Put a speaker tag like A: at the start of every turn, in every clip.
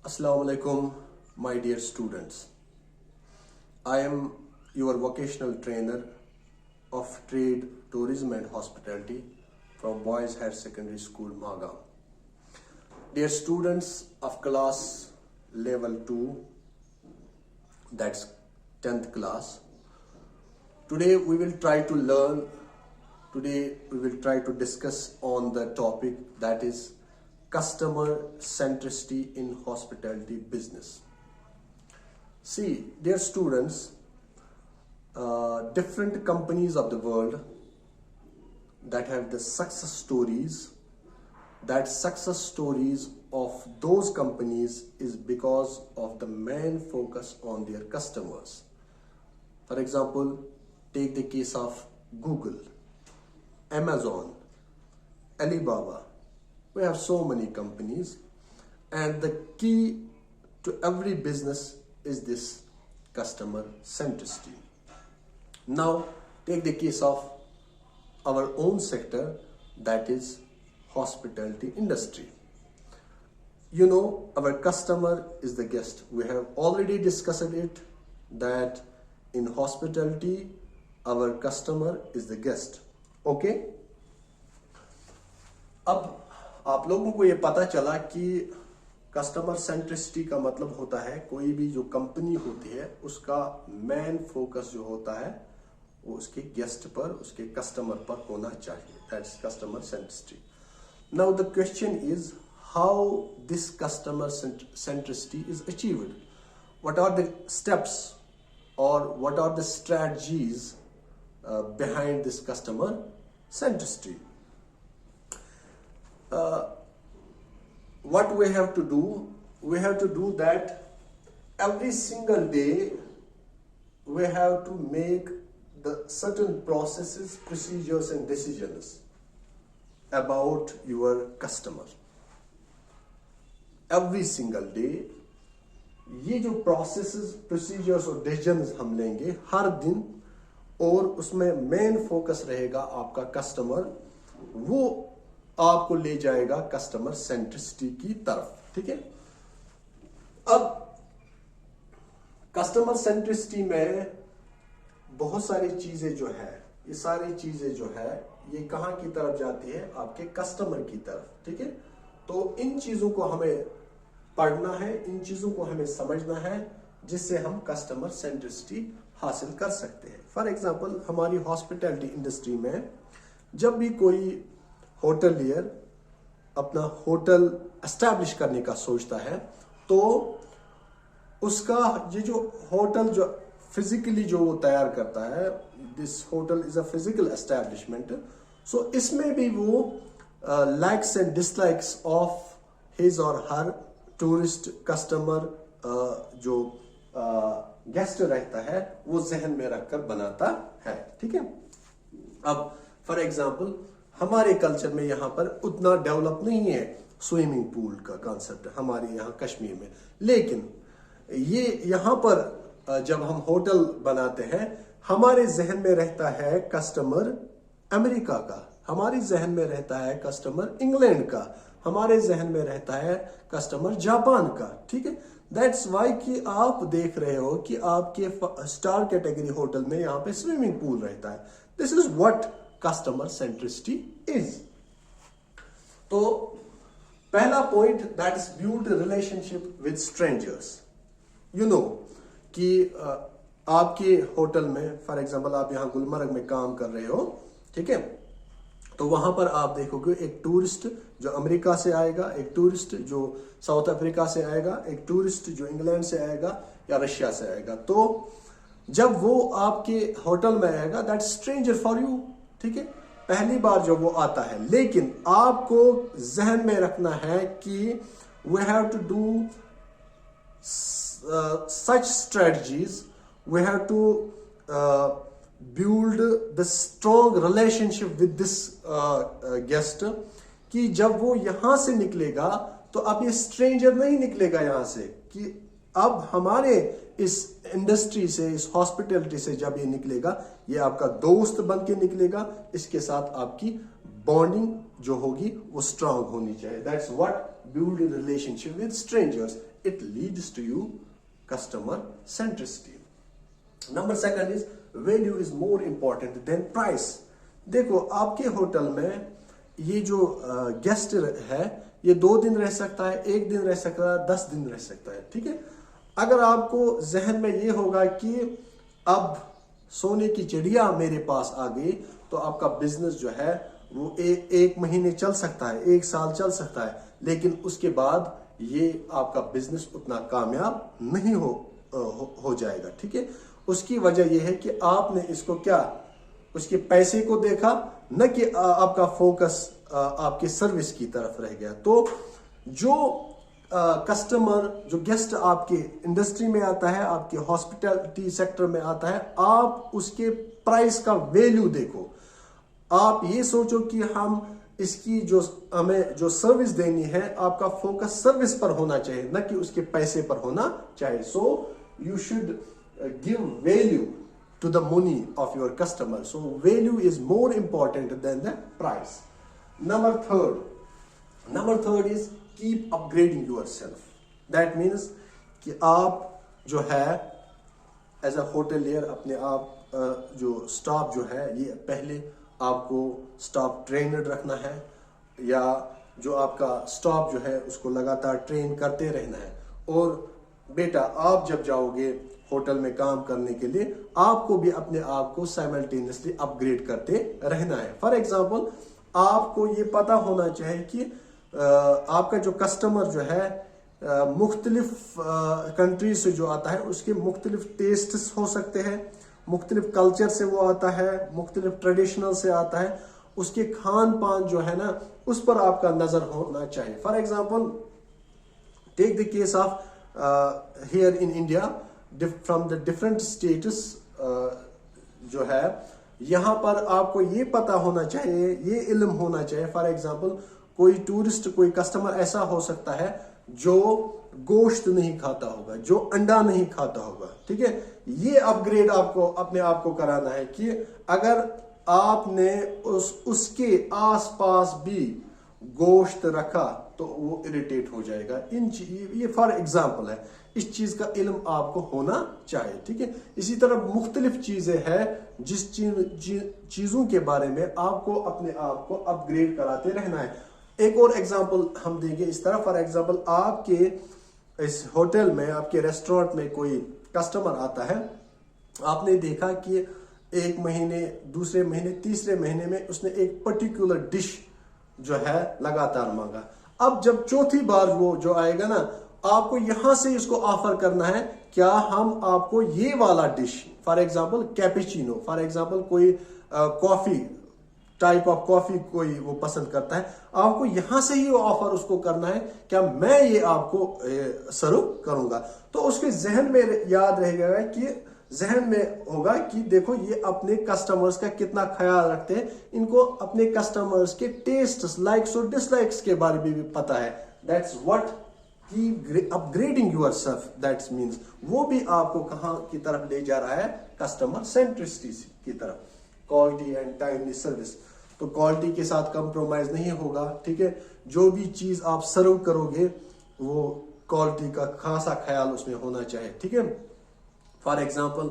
A: Assalamu alaikum, my dear students. I am your vocational trainer of Trade, Tourism and Hospitality from Boys Higher Secondary School, Magam. Dear students of class level 2, that's 10th class, today we will try to discuss on the topic that is customer centricity in hospitality business. See, dear students, different companies of the world that have the success stories, that success stories of those companies is because of the main focus on their customers. For example, take the case of Google, Amazon, Alibaba. We have so many companies, and the key to every business is this customer centricity. Now, take the case of our own sector, that is hospitality industry. You know, our customer is the guest. We have already discussed it that in hospitality, our customer is the guest. Okay? अब आप लोगों को ये पता चला कि customer centricity का मतलब होता है कोई भी जो कंपनी होती है उसका मेन फोकस जो होता है वो उसके गेस्ट पर, उसके कस्टमर पर होना चाहिए. That's customer centricity. Now the question is how this customer centricity is achieved. What are the steps और what are the strategies behind this customer centricity. What we have to do that every single day we have to make the certain processes, procedures and decisions about your customer. Every single day ये जो processes, procedures और decisions हम लेंगे हर दिन, और उसमें main focus रहेगा आपका कस्टमर, वो आपको ले जाएगा कस्टमर सेंट्रिसिटी की तरफ. ठीक है. अब कस्टमर सेंट्रिसिटी में बहुत सारी चीजें जो है, ये सारी चीजें जो है ये कहां की तरफ जाती है, आपके कस्टमर की तरफ. ठीक है. तो इन चीजों को हमें पढ़ना है, इन चीजों को हमें समझना है जिससे हम कस्टमर सेंट्रिसिटी हासिल कर सकते हैं. फॉर एग्जाम्पल, हमारी हॉस्पिटैलिटी इंडस्ट्री में जब भी कोई होटलियर अपना होटल एस्टैब्लिश करने का सोचता है तो उसका ये जो होटल जो फिजिकली जो वो तैयार करता है, this hotel is a physical establishment. So इसमें भी वो likes and dislikes of his और हर टूरिस्ट कस्टमर जो गेस्ट रहता है वो जहन में रखकर बनाता है. ठीक है. अब फॉर एग्जाम्पल, हमारे कल्चर में यहाँ पर उतना डेवलप नहीं है स्विमिंग पूल का कॉन्सेप्ट हमारे यहाँ कश्मीर में, लेकिन ये यहाँ पर जब हम होटल बनाते हैं हमारे जहन में रहता है कस्टमर अमेरिका का, हमारे जहन में रहता है कस्टमर इंग्लैंड का, हमारे जहन में रहता है कस्टमर जापान का. ठीक है. दैट्स वाई कि आप देख रहे हो कि आपके स्टार कैटेगरी होटल में यहाँ पे स्विमिंग पूल रहता है. This is what customer centricity is. तो पहला point, that is build relationship with strangers. You know कि आपके होटल में, फॉर एग्जांपल आप यहाँ गुलमर्ग में काम कर रहे हो. ठीक है. तो वहां पर आप देखोगे एक टूरिस्ट जो अमेरिका से आएगा, एक टूरिस्ट जो साउथ अफ्रीका से आएगा, एक टूरिस्ट जो इंग्लैंड से आएगा या रशिया से आएगा. तो जब वो आपके होटल में आएगा, दैट स्ट्रेंजर फॉर यू. ठीक है. पहली बार जब वो आता है, लेकिन आपको जहन में रखना है कि we have to do such strategies, we have to build the strong relationship with this guest कि जब वो यहां से निकलेगा तो अब ये स्ट्रेंजर नहीं निकलेगा यहां से, कि अब हमारे इस इंडस्ट्री से, इस हॉस्पिटैलिटी से जब ये निकलेगा, ये आपका दोस्त बन के निकलेगा, इसके साथ आपकी बॉन्डिंग जो होगी वो स्ट्रांग होनी चाहिए. That's what build a relationship with strangers. it leads to you customer centricity. Number second is value is more important than price. देखो आपके होटल में ये जो गेस्ट है ये 2 दिन रह सकता है, 1 दिन रह सकता है, 10 दिन रह सकता है, ठीक है। अगर आपको जहन में ये होगा कि अब सोने की चिड़िया मेरे पास आ गई, तो आपका बिजनेस जो है वो एक महीने चल सकता है, 1 साल चल सकता है, लेकिन उसके बाद ये आपका बिजनेस उतना कामयाब नहीं हो जाएगा, ठीक है। उसकी वजह यह है कि आपने इसको क्या, उसके पैसे को देखा, न कि आपका फोकस आपकी सर्विस की तरफ रह गया। तो जो कस्टमर, जो गेस्ट आपके इंडस्ट्री में आता है, आपके हॉस्पिटैलिटी सेक्टर में आता है, आप उसके प्राइस का वैल्यू देखो। आप ये सोचो कि हम इसकी जो हमें जो सर्विस देनी है, आपका फोकस सर्विस पर होना चाहिए, न कि उसके पैसे पर होना चाहिए। So you should give value to the money of your customer. So value is more important than the price. Number third is keep upgrading yourself. That means कि आप जो है as a hotelier अपने आप जो स्टाफ जो है, ये पहले आपको स्टाफ ट्रेनर रखना है, या जो आपका स्टाफ जो है उसको लगातार ट्रेन करते रहना है। और बेटा आप जब जाओगे होटल में काम करने के लिए, आपको भी अपने आप को साइमल्टेनियसली अपग्रेड करते रहना है। फॉर एग्जांपल, आपको ये पता होना चाहिए कि आपका जो कस्टमर जो है मुख्तलिफ कंट्रीज से जो आता है, उसके मुख्तलिफ टेस्ट्स हो सकते हैं, मुख्तलिफ कल्चर से वो आता है, मुख्तलिफ ट्रेडिशनल से आता है, उसके खान पान जो है ना, उस पर आपका नजर होना चाहिए। For example, take the case of here in India, from the different states जो है, यहाँ पर आपको ये पता होना चाहिए, ये इल्म होना चाहिए। फॉर एग्जांपल, कोई टूरिस्ट, कोई कस्टमर ऐसा हो सकता है जो गोश्त नहीं खाता होगा, जो अंडा नहीं खाता होगा, ठीक है। ये अपग्रेड आपको अपने आप को कराना है कि अगर आपने उसके आसपास भी गोश्त रखा तो वो इरिटेट हो जाएगा। ये फॉर एग्जाम्पल है, इस चीज का इल्म आपको होना चाहिए, ठीक है। इसी तरह मुख्तलिफ चीजें हैं जिस चीजों के बारे में आपको अपने आप को अपग्रेड कराते रहना है। एक और एग्जाम्पल हम देंगे इस तरह। फॉर एग्जाम्पल, आपके इस होटल में, आपके रेस्टोरेंट में कोई कस्टमर आता है, आपने देखा कि 1 महीने, दूसरे महीने, तीसरे महीने में उसने एक पर्टिकुलर डिश जो है लगातार मांगा। अब जब चौथी बार वो जो आएगा ना, आपको यहां से इसको ऑफर करना है, क्या हम आपको ये वाला dish, for example cappuccino, for example कोई कॉफी, टाइप ऑफ कॉफी कोई वो पसंद करता है, आपको यहां से ही ऑफर उसको करना है, क्या मैं ये आपको सर्व करूंगा। तो उसके जहन में याद रहेगा कि जहन में होगा कि देखो ये अपने कस्टमर्स का कितना ख्याल रखते हैं, इनको अपने कस्टमर्स के टेस्ट, लाइक्स और डिसलाइक्स के बारे में भी पता है। That's what upgrading yourself, that's means वो भी आपको कहां की तरफ ले जा रहा है, कस्टमर सेंट्रिसिटी की तरफ, क्वालिटी एंड टाइमली सर्विस। तो क्वालिटी के साथ कंप्रोमाइज नहीं होगा, ठीक है। जो भी चीज आप सर्व करोगे वो क्वालिटी का खासा ख्याल उसमें होना चाहिए, ठीक है। फॉर एग्जाम्पल,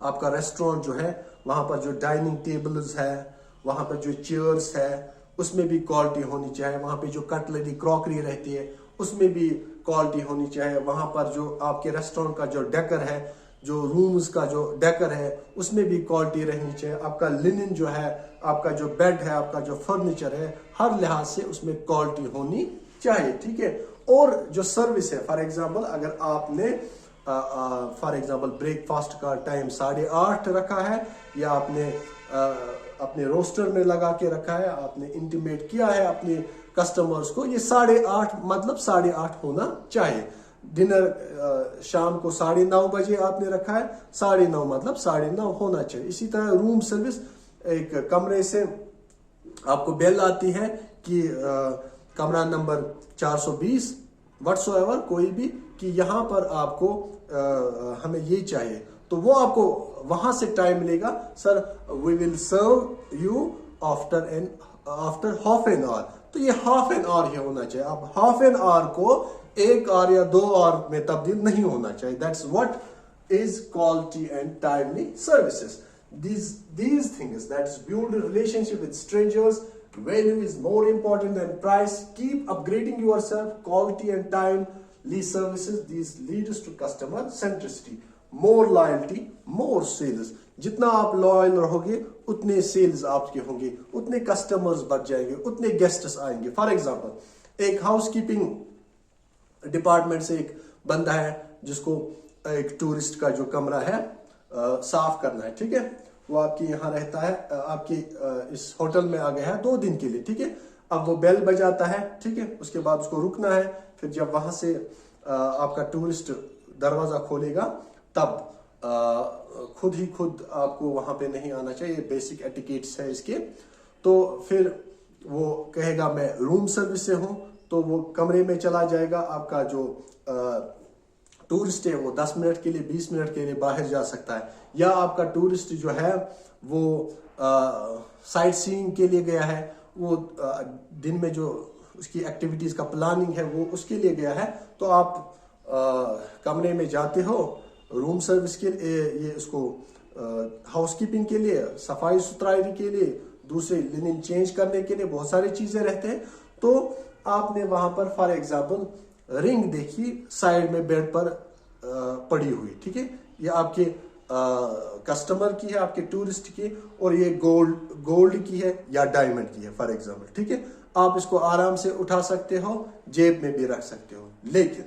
A: आपका रेस्टोरेंट जो है, वहां पर जो डाइनिंग टेबल्स है, वहां पर जो चेयर्स है, उसमें भी क्वालिटी होनी चाहिए। वहां पे जो कटलरी, क्रॉकरी रहती है, उसमें भी क्वालिटी होनी चाहिए। वहां पर जो आपके रेस्टोरेंट का जो डेकर है, जो रूम्स का जो डेकर है, उसमें भी क्वालिटी रहनी चाहिए। आपका लिनन जो है, आपका जो बेड है, आपका जो फर्नीचर है, हर लिहाज से उसमें क्वालिटी होनी चाहिए, ठीक है। और जो सर्विस है, फॉर एग्जाम्पल, अगर आपने फॉर एग्जाम्पल ब्रेकफास्ट का टाइम 8:30 रखा है, या आपने अपने रोस्टर में लगा के रखा है, आपने इंटीमेट किया है अपने कस्टमर्स को, ये 8:30 मतलब 8:30 होना चाहिए। डिनर शाम को 9:30 बजे आपने रखा है, 9:30 मतलब 9:30 होना चाहिए। इसी तरह रूम सर्विस, एक कमरे से आपको बेल आती है कि कमरा नंबर 420 व्हाट्सोएवर, कोई भी, कि यहाँ पर आपको हमें ये चाहिए, तो वो आपको वहां से टाइम मिलेगा, sir we will serve you after half an hour. तो ये हाफ एन आवर ही होना चाहिए। आप हाफ एन आवर को एक आवर या 2 आवर में तब्दील नहीं होना चाहिए. That's what is quality and timely services. These things, that is build a relationship with strangers. Value is more important than price. Keep upgrading yourself. Quality and timely services, these leads to customer centricity. More loyalty, more sales. जितना आप loyal रहोगे उतने sales आपके होंगे, उतने customers बढ़ जाएंगे, उतने गेस्ट्स आएंगे. फॉर एग्जांपल एक हाउसकीपिंग डिपार्टमेंट से एक बंदा है जिसको एक टूरिस्ट का जो कमरा है साफ करना है. ठीक है, वो आपके यहाँ रहता है, आपके इस होटल में आ गया है 2 दिन के लिए. ठीक है, अब वो बेल बजाता है. ठीक है, उसके बाद उसको रुकना है. फिर जब वहां से आपका टूरिस्ट दरवाजा खोलेगा तब खुद आपको वहां पे नहीं आना चाहिए. बेसिक एटिकेट्स है इसके. तो फिर वो कहेगा मैं रूम सर्विस से हूं, तो वो कमरे में चला जाएगा. आपका जो टूरिस्ट है वो 10 मिनट के लिए 20 मिनट के लिए बाहर जा सकता है. या आपका टूरिस्ट जो है वो साइट सीइंग के लिए गया है, वो दिन में जो उसकी एक्टिविटीज का प्लानिंग है वो उसके लिए गया है, तो आप कमरे में जाते हो रूम सर्विस के लिए, ये उसको हाउसकीपिंग के लिए, सफाई सुथराई के लिए, दूसरे लिनन चेंज करने के लिए बहुत सारी चीजें रहते हैं. तो आपने वहां पर फॉर एग्जाम्पल रिंग देखी साइड में बेड पर पड़ी हुई. ठीक है, ये आपके कस्टमर की है, आपके टूरिस्ट की, और ये गोल्ड की है या डायमंड की है फॉर एग्जाम्पल. ठीक है, आप इसको आराम से उठा सकते हो, जेब में भी रख सकते हो. लेकिन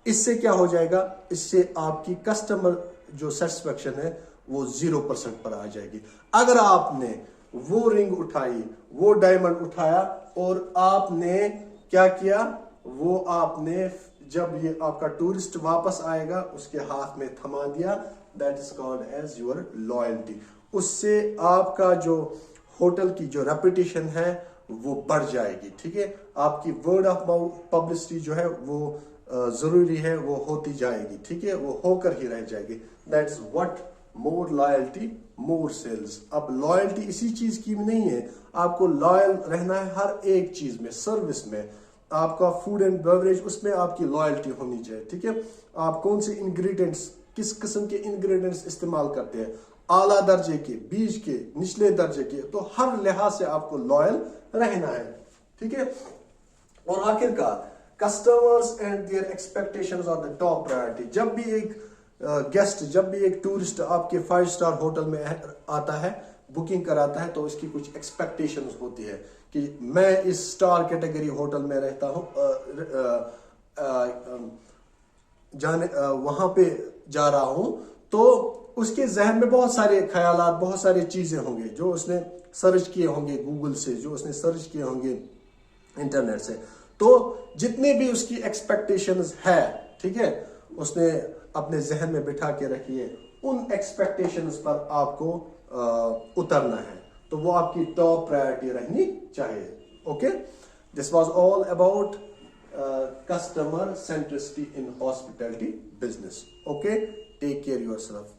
A: इससे क्या हो जाएगा, इससे आपकी कस्टमर जो सेटिस्फेक्शन है वो 0% पर आ जाएगी. अगर आपने वो रिंग उठाई, वो डायमंड उठाया और आपने क्या किया, वो आपने जब ये आपका टूरिस्ट वापस आएगा उसके हाथ में थमा दिया, that is called as your loyalty. उससे आपका जो होटल की जो रेपुटेशन है वो बढ़ जाएगी. ठीक है, आपकी वर्ड ऑफ माउथ पब्लिसिटी जो है वो जरूरी है, वो होती जाएगी. ठीक है, वो होकर ही रह जाएगी. That is what more loyalty more sales. अब लॉयल्टी इसी चीज की नहीं है, आपको लॉयल रहना है हर एक चीज में. सर्विस में, आपका फूड एंड बेवरेज, उसमें आपकी लॉयल्टी होनी चाहिए. ठीक है, आप कौन से इंग्रेडिएंट्स, किस किस्म के इंग्रेडिएंट्स इस्तेमाल करते हैं, आला दर्जे के, बीच के, निचले दर्जे के, तो हर लिहाज से आपको लॉयल रहना है. ठीक है, और आखिरकार customers and their expectations are the top priority. जब भी एक गेस्ट, जब भी एक टूरिस्ट आपके 5 स्टार होटल में आता है, बुकिंग कराता है, तो उसकी कुछ एक्सपेक्टेशंस होती है कि मैं इस स्टार कैटेगरी होटल में रहता हूं, वहां पे जा रहा हूं, तो उसके जहन में बहुत सारे ख्यालात, बहुत सारी चीजें होंगे जो उसने सर्च किए होंगे गूगल से, जो उसने सर्च किए होंगे इंटरनेट से. तो जितने भी उसकी एक्सपेक्टेशंस है, ठीक है, उसने अपने जहन में बिठा के रखी है, उन एक्सपेक्टेशंस पर आपको उतरना है. तो वो आपकी टॉप प्रायोरिटी रहनी चाहिए. Okay, this was all about customer centricity in hospitality business. Okay, take care yourself.